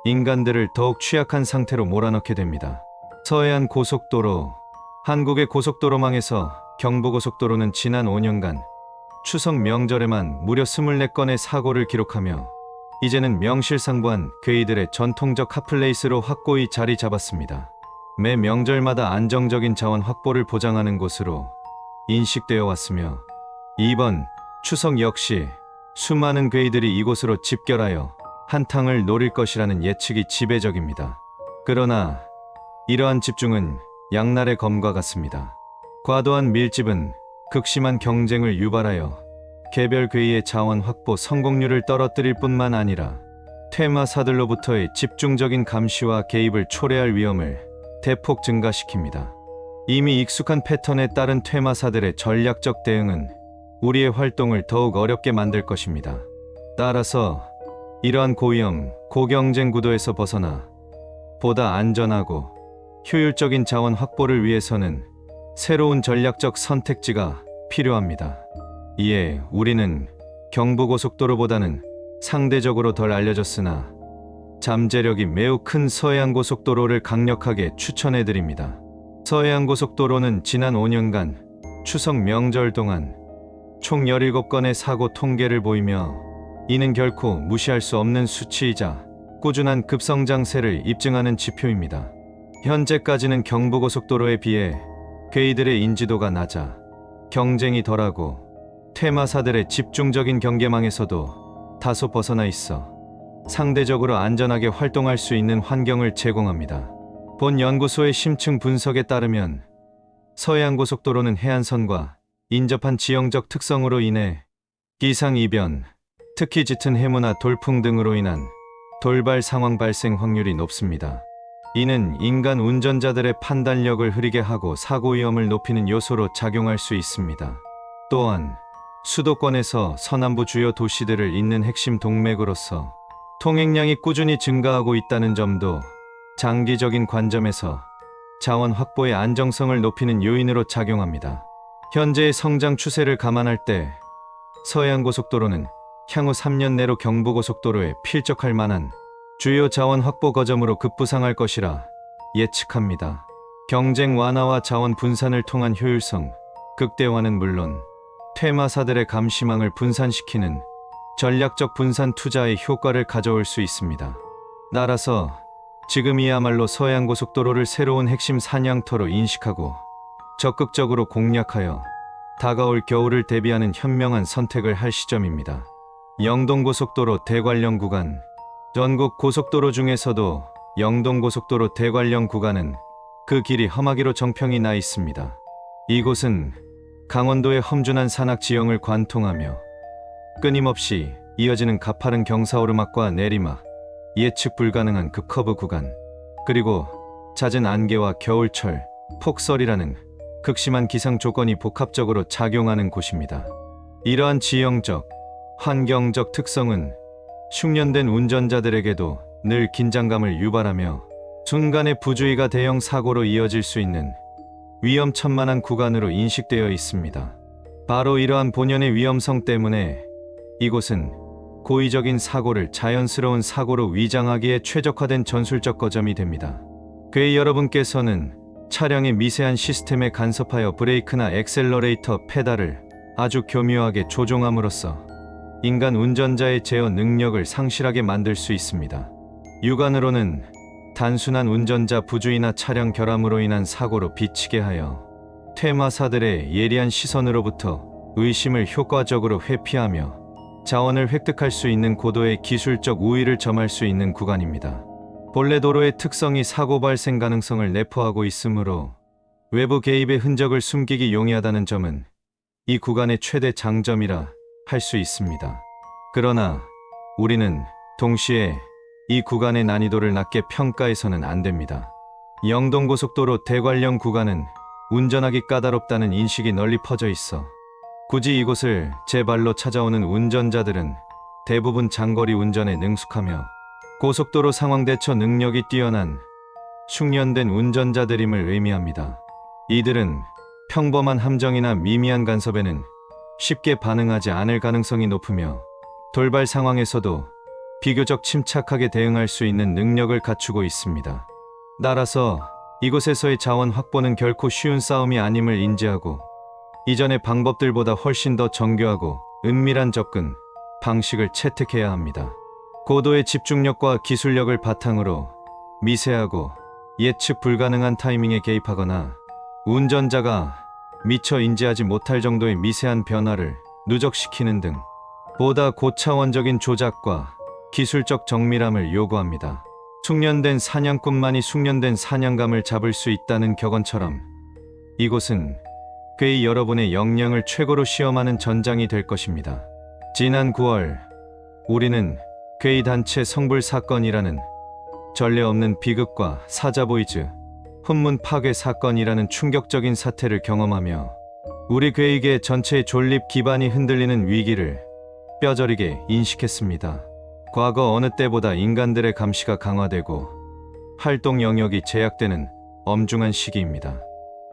A: 인간들을 더욱 취약한 상태로 몰아넣게 됩니다. 서해안 고속도로, 한국의 고속도로망에서 경부고속도로는 지난 5년간 추석 명절에만 무려 24건의 사고를 기록하며 이제는 명실상부한 궤이들의 전통적 핫플레이스로 확고히 자리 잡았습니다. 매 명절마다 안정적인 자원 확보를 보장하는 곳으로 인식되어 왔으며 이번 추석 역시 수많은 궤이들이 이곳으로 집결하여 한탕을 노릴 것이라는 예측이 지배적입니다. 그러나 이러한 집중은 양날의 검과 같습니다. 과도한 밀집은 극심한 경쟁을 유발하여 개별 궤이의 자원 확보 성공률을 떨어뜨릴 뿐만 아니라 퇴마사들로부터의 집중적인 감시와 개입을 초래할 위험을 대폭 증가시킵니다. 이미 익숙한 패턴에 따른 퇴마사들의 전략적 대응은 우리의 활동을 더욱 어렵게 만들 것입니다. 따라서 이러한 고위험, 고경쟁 구도에서 벗어나 보다 안전하고 효율적인 자원 확보를 위해서는 새로운 전략적 선택지가 필요합니다. 이에 우리는 경부고속도로보다는 상대적으로 덜 알려졌으나 잠재력이 매우 큰 서해안고속도로를 강력하게 추천해드립니다. 서해안고속도로는 지난 5년간 추석 명절 동안 총 17건의 사고 통계를 보이며 이는 결코 무시할 수 없는 수치이자 꾸준한 급성장세를 입증하는 지표입니다. 현재까지는 경부고속도로에 비해 궤이들의 인지도가 낮아 경쟁이 덜하고 퇴마사들의 집중적인 경계망에서도 다소 벗어나 있어 상대적으로 안전하게 활동할 수 있는 환경을 제공합니다. 본 연구소의 심층 분석에 따르면 서해안고속도로는 해안선과 인접한 지형적 특성으로 인해 기상이변, 특히 짙은 해무나 돌풍 등으로 인한 돌발 상황 발생 확률이 높습니다. 이는 인간 운전자들의 판단력을 흐리게 하고 사고 위험을 높이는 요소로 작용할 수 있습니다. 또한 수도권에서 서남부 주요 도시들을 잇는 핵심 동맥으로서 통행량이 꾸준히 증가하고 있다는 점도 장기적인 관점에서 자원 확보의 안정성을 높이는 요인으로 작용합니다. 현재의 성장 추세를 감안할 때 서해안고속도로는 향후 3년 내로 경부고속도로에 필적할 만한 주요 자원 확보 거점으로 급부상할 것이라 예측합니다. 경쟁 완화와 자원 분산을 통한 효율성 극대화는 물론 퇴마사들의 감시망을 분산시키는 전략적 분산 투자의 효과를 가져올 수 있습니다. 따라서 지금이야말로 서해안고속도로를 새로운 핵심 사냥터로 인식하고 적극적으로 공략하여 다가올 겨울을 대비하는 현명한 선택을 할 시점입니다. 영동고속도로 대관령 구간, 전국 고속도로 중에서도 영동고속도로 대관령 구간은 그 길이 험하기로 정평이 나 있습니다. 이곳은 강원도의 험준한 산악 지형을 관통하며 끊임없이 이어지는 가파른 경사오르막과 내리막, 예측 불가능한 급커브 구간, 그리고 잦은 안개와 겨울철, 폭설이라는 극심한 기상 조건이 복합적으로 작용하는 곳입니다. 이러한 지형적, 환경적 특성은 숙련된 운전자들에게도 늘 긴장감을 유발하며 순간의 부주의가 대형 사고로 이어질 수 있는 위험천만한 구간으로 인식되어 있습니다. 바로 이러한 본연의 위험성 때문에 이곳은 고의적인 사고를 자연스러운 사고로 위장하기에 최적화된 전술적 거점이 됩니다. 그의 여러분께서는 차량의 미세한 시스템에 간섭하여 브레이크나 엑셀러레이터 페달을 아주 교묘하게 조종함으로써 인간 운전자의 제어 능력을 상실하게 만들 수 있습니다. 육안으로는 단순한 운전자 부주의나 차량 결함으로 인한 사고로 비치게 하여 퇴마사들의 예리한 시선으로부터 의심을 효과적으로 회피하며 자원을 획득할 수 있는 고도의 기술적 우위를 점할 수 있는 구간입니다. 본래 도로의 특성이 사고 발생 가능성을 내포하고 있으므로 외부 개입의 흔적을 숨기기 용이하다는 점은 이 구간의 최대 장점이라 할 수 있습니다. 그러나 우리는 동시에 이 구간의 난이도를 낮게 평가해서는 안 됩니다. 영동고속도로 대관령 구간은 운전하기 까다롭다는 인식이 널리 퍼져 있어 굳이 이곳을 제 발로 찾아오는 운전자들은 대부분 장거리 운전에 능숙하며 고속도로 상황 대처 능력이 뛰어난 숙련된 운전자들임을 의미합니다. 이들은 평범한 함정이나 미미한 간섭에는 쉽게 반응하지 않을 가능성이 높으며 돌발 상황에서도 비교적 침착하게 대응할 수 있는 능력을 갖추고 있습니다. 따라서 이곳에서의 자원 확보는 결코 쉬운 싸움이 아님을 인지하고 이전의 방법들보다 훨씬 더 정교하고 은밀한 접근 방식을 채택해야 합니다. 고도의 집중력과 기술력을 바탕으로 미세하고 예측 불가능한 타이밍에 개입하거나 운전자가 미처 인지하지 못할 정도의 미세한 변화를 누적시키는 등 보다 고차원적인 조작과 기술적 정밀함을 요구합니다. 숙련된 사냥꾼만이 숙련된 사냥감을 잡을 수 있다는 격언처럼 이곳은 괴이 여러분의 역량을 최고로 시험하는 전장이 될 것입니다. 지난 9월 우리는 괴이 단체 성불 사건이라는 전례 없는 비극과 사자보이즈 혼문 파괴 사건이라는 충격적인 사태를 경험하며 우리 괴이계 전체의 존립 기반이 흔들리는 위기를 뼈저리게 인식했습니다. 과거 어느 때보다 인간들의 감시가 강화되고 활동 영역이 제약되는 엄중한 시기입니다.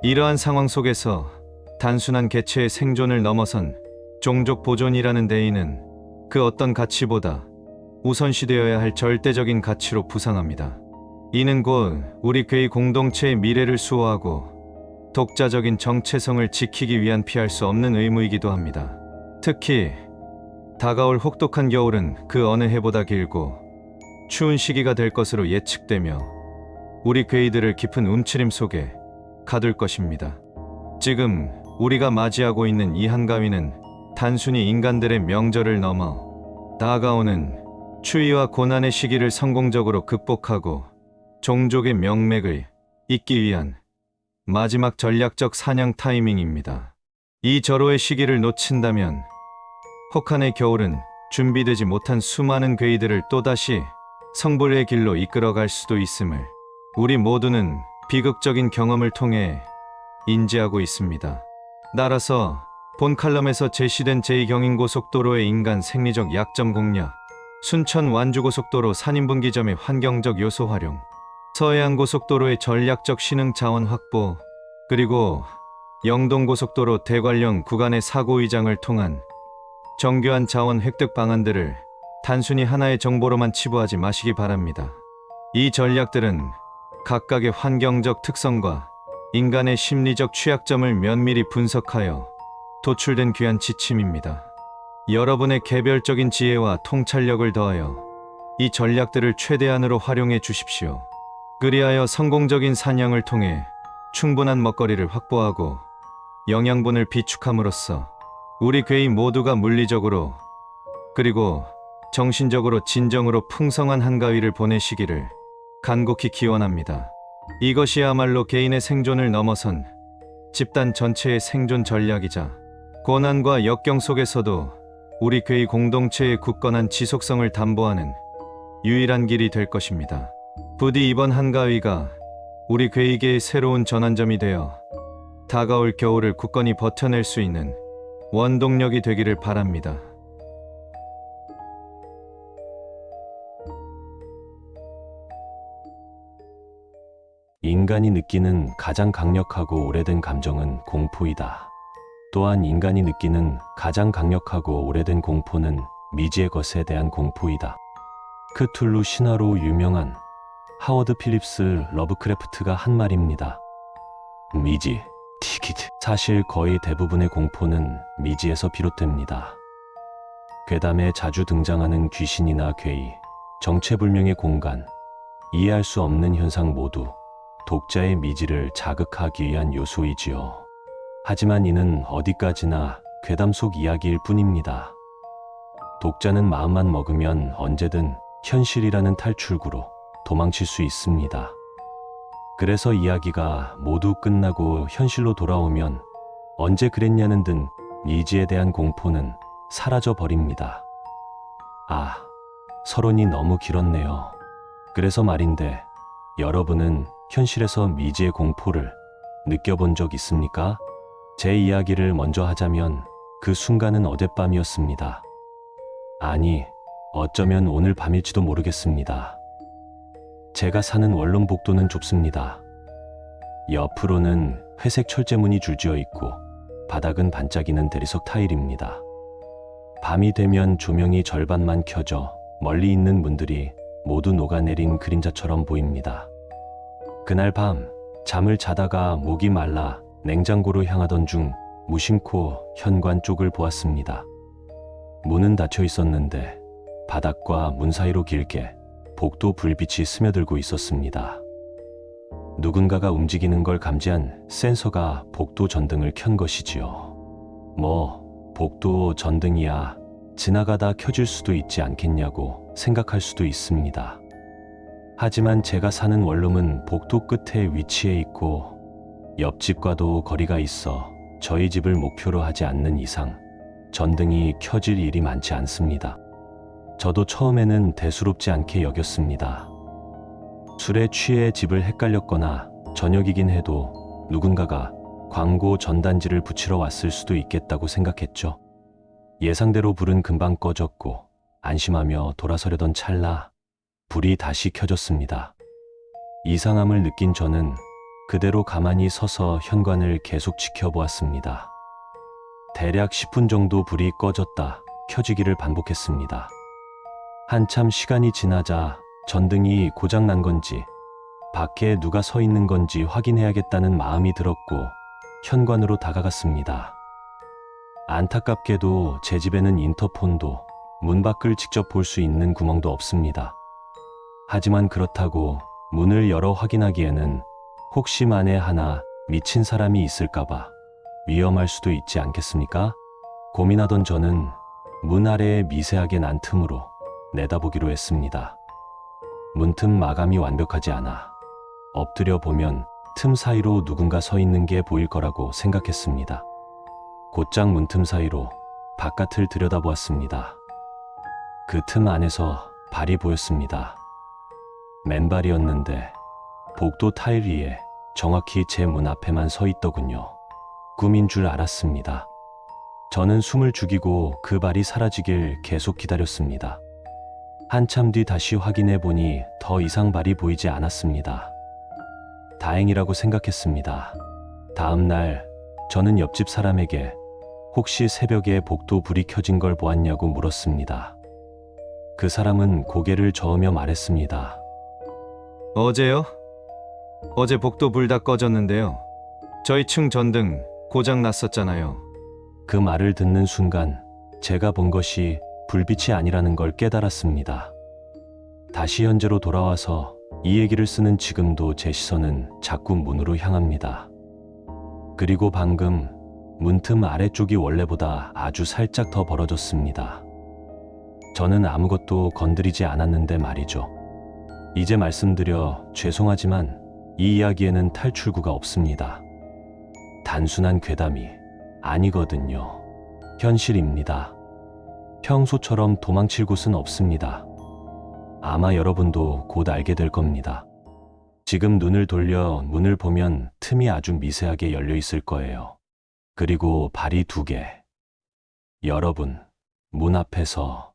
A: 이러한 상황 속에서 단순한 개체의 생존을 넘어선 종족 보존이라는 대의는 그 어떤 가치보다 우선시되어야 할 절대적인 가치로 부상합니다. 이는 곧 우리 괴이 공동체의 미래를 수호하고 독자적인 정체성을 지키기 위한 피할 수 없는 의무이기도 합니다. 특히 다가올 혹독한 겨울은 그 어느 해보다 길고 추운 시기가 될 것으로 예측되며 우리 괴이들을 깊은 움츠림 속에 가둘 것입니다. 지금 우리가 맞이하고 있는 이 한가위는 단순히 인간들의 명절을 넘어 다가오는 추위와 고난의 시기를 성공적으로 극복하고 종족의 명맥을 잇기 위한 마지막 전략적 사냥 타이밍입니다. 이 절호의 시기를 놓친다면 혹한의 겨울은 준비되지 못한 수많은 괴이들을 또다시 성불의 길로 이끌어갈 수도 있음을 우리 모두는 비극적인 경험을 통해 인지하고 있습니다. 따라서 본 칼럼에서 제시된 제2경인고속도로의 인간 생리적 약점 공략, 순천 완주고속도로 산인분기점의 환경적 요소 활용, 서해안고속도로의 전략적 신흥 자원 확보, 그리고 영동고속도로 대관령 구간의 사고 위장을 통한 정교한 자원 획득 방안들을 단순히 하나의 정보로만 치부하지 마시기 바랍니다. 이 전략들은 각각의 환경적 특성과 인간의 심리적 취약점을 면밀히 분석하여 도출된 귀한 지침입니다. 여러분의 개별적인 지혜와 통찰력을 더하여 이 전략들을 최대한으로 활용해 주십시오. 그리하여 성공적인 사냥을 통해 충분한 먹거리를 확보하고 영양분을 비축함으로써 우리 괴이 모두가 물리적으로 그리고 정신적으로 진정으로 풍성한 한가위를 보내시기를 간곡히 기원합니다. 이것이야말로 개인의 생존을 넘어선 집단 전체의 생존 전략이자 고난과 역경 속에서도 우리 괴이 공동체의 굳건한 지속성을 담보하는 유일한 길이 될 것입니다. 부디 이번 한가위가 우리 괴이계의 새로운 전환점이 되어 다가올 겨울을 굳건히 버텨낼 수 있는 원동력이 되기를 바랍니다.
B: 인간이 느끼는 가장 강력하고 오래된 감정은 공포이다. 또한 인간이 느끼는 가장 강력하고 오래된 공포는 미지의 것에 대한 공포이다. 크툴루 신화로 유명한 하워드 필립스 러브크래프트가 한 말입니다. 미지, 티기트. 사실 거의 대부분의 공포는 미지에서 비롯됩니다. 괴담에 자주 등장하는 귀신이나 괴이, 정체불명의 공간, 이해할 수 없는 현상 모두 독자의 미지를 자극하기 위한 요소이지요. 하지만 이는 어디까지나 괴담 속 이야기일 뿐입니다. 독자는 마음만 먹으면 언제든 현실이라는 탈출구로 도망칠 수 있습니다. 그래서 이야기가 모두 끝나고 현실로 돌아오면 언제 그랬냐는 등 미지에 대한 공포는 사라져 버립니다. 아, 서론이 너무 길었네요. 그래서 말인데 여러분은 현실에서 미지의 공포를 느껴본 적 있습니까? 제 이야기를 먼저 하자면 그 순간은 어젯밤이었습니다. 아니, 어쩌면 오늘 밤일지도 모르겠습니다. 제가 사는 원룸 복도는 좁습니다. 옆으로는 회색 철제문이 줄지어 있고 바닥은 반짝이는 대리석 타일입니다. 밤이 되면 조명이 절반만 켜져 멀리 있는 문들이 모두 녹아내린 그림자처럼 보입니다. 그날 밤 잠을 자다가 목이 말라 냉장고로 향하던 중 무심코 현관 쪽을 보았습니다. 문은 닫혀 있었는데 바닥과 문 사이로 길게 복도 불빛이 스며들고 있었습니다. 누군가가 움직이는 걸 감지한 센서가 복도 전등을 켠 것이지요. 복도 전등이야 지나가다 켜질 수도 있지 않겠냐고 생각할 수도 있습니다. 하지만 제가 사는 원룸은 복도 끝에 위치해 있고 옆집과도 거리가 있어 저희 집을 목표로 하지 않는 이상 전등이 켜질 일이 많지 않습니다. 저도 처음에는 대수롭지 않게 여겼습니다. 술에 취해 집을 헷갈렸거나 저녁이긴 해도 누군가가 광고 전단지를 붙이러 왔을 수도 있겠다고 생각했죠. 예상대로 불은 금방 꺼졌고 안심하며 돌아서려던 찰나 불이 다시 켜졌습니다. 이상함을 느낀 저는 그대로 가만히 서서 현관을 계속 지켜보았습니다. 대략 10분 정도 불이 꺼졌다 켜지기를 반복했습니다. 한참 시간이 지나자 전등이 고장난 건지 밖에 누가 서 있는 건지 확인해야겠다는 마음이 들었고 현관으로 다가갔습니다. 안타깝게도 제 집에는 인터폰도 문 밖을 직접 볼 수 있는 구멍도 없습니다. 하지만 그렇다고 문을 열어 확인하기에는 혹시 만에 하나 미친 사람이 있을까봐 위험할 수도 있지 않겠습니까? 고민하던 저는 문 아래에 미세하게 난 틈으로 내다보기로 했습니다. 문틈 마감이 완벽하지 않아 엎드려 보면 틈 사이로 누군가 서 있는 게 보일 거라고 생각했습니다. 곧장 문틈 사이로 바깥을 들여다보았습니다. 그 틈 안에서 발이 보였습니다. 맨발이었는데 복도 타일 위에 정확히 제 문 앞에만 서 있더군요. 꿈인 줄 알았습니다. 저는 숨을 죽이고 그 발이 사라지길 계속 기다렸습니다. 한참 뒤 다시 확인해 보니 더 이상 발이 보이지 않았습니다. 다행이라고 생각했습니다. 다음 날 저는 옆집 사람에게 혹시 새벽에 복도 불이 켜진 걸 보았냐고 물었습니다. 그 사람은 고개를 저으며 말했습니다.
A: 어제요? 어제 복도 불 다 꺼졌는데요. 저희 층 전등 고장 났었잖아요.
B: 그 말을 듣는 순간 제가 본 것이 불빛이 아니라는 걸 깨달았습니다. 다시 현재로 돌아와서 이 얘기를 쓰는 지금도 제 시선은 자꾸 문으로 향합니다. 그리고 방금 문틈 아래쪽이 원래보다 아주 살짝 더 벌어졌습니다. 저는 아무것도 건드리지 않았는데 말이죠. 이제 말씀드려 죄송하지만 이 이야기에는 탈출구가 없습니다. 단순한 괴담이 아니거든요. 현실입니다. 평소처럼 도망칠 곳은 없습니다. 아마 여러분도 곧 알게 될 겁니다. 지금 눈을 돌려 문을 보면 틈이 아주 미세하게 열려 있을 거예요. 그리고 발이 2개. 여러분, 문 앞에서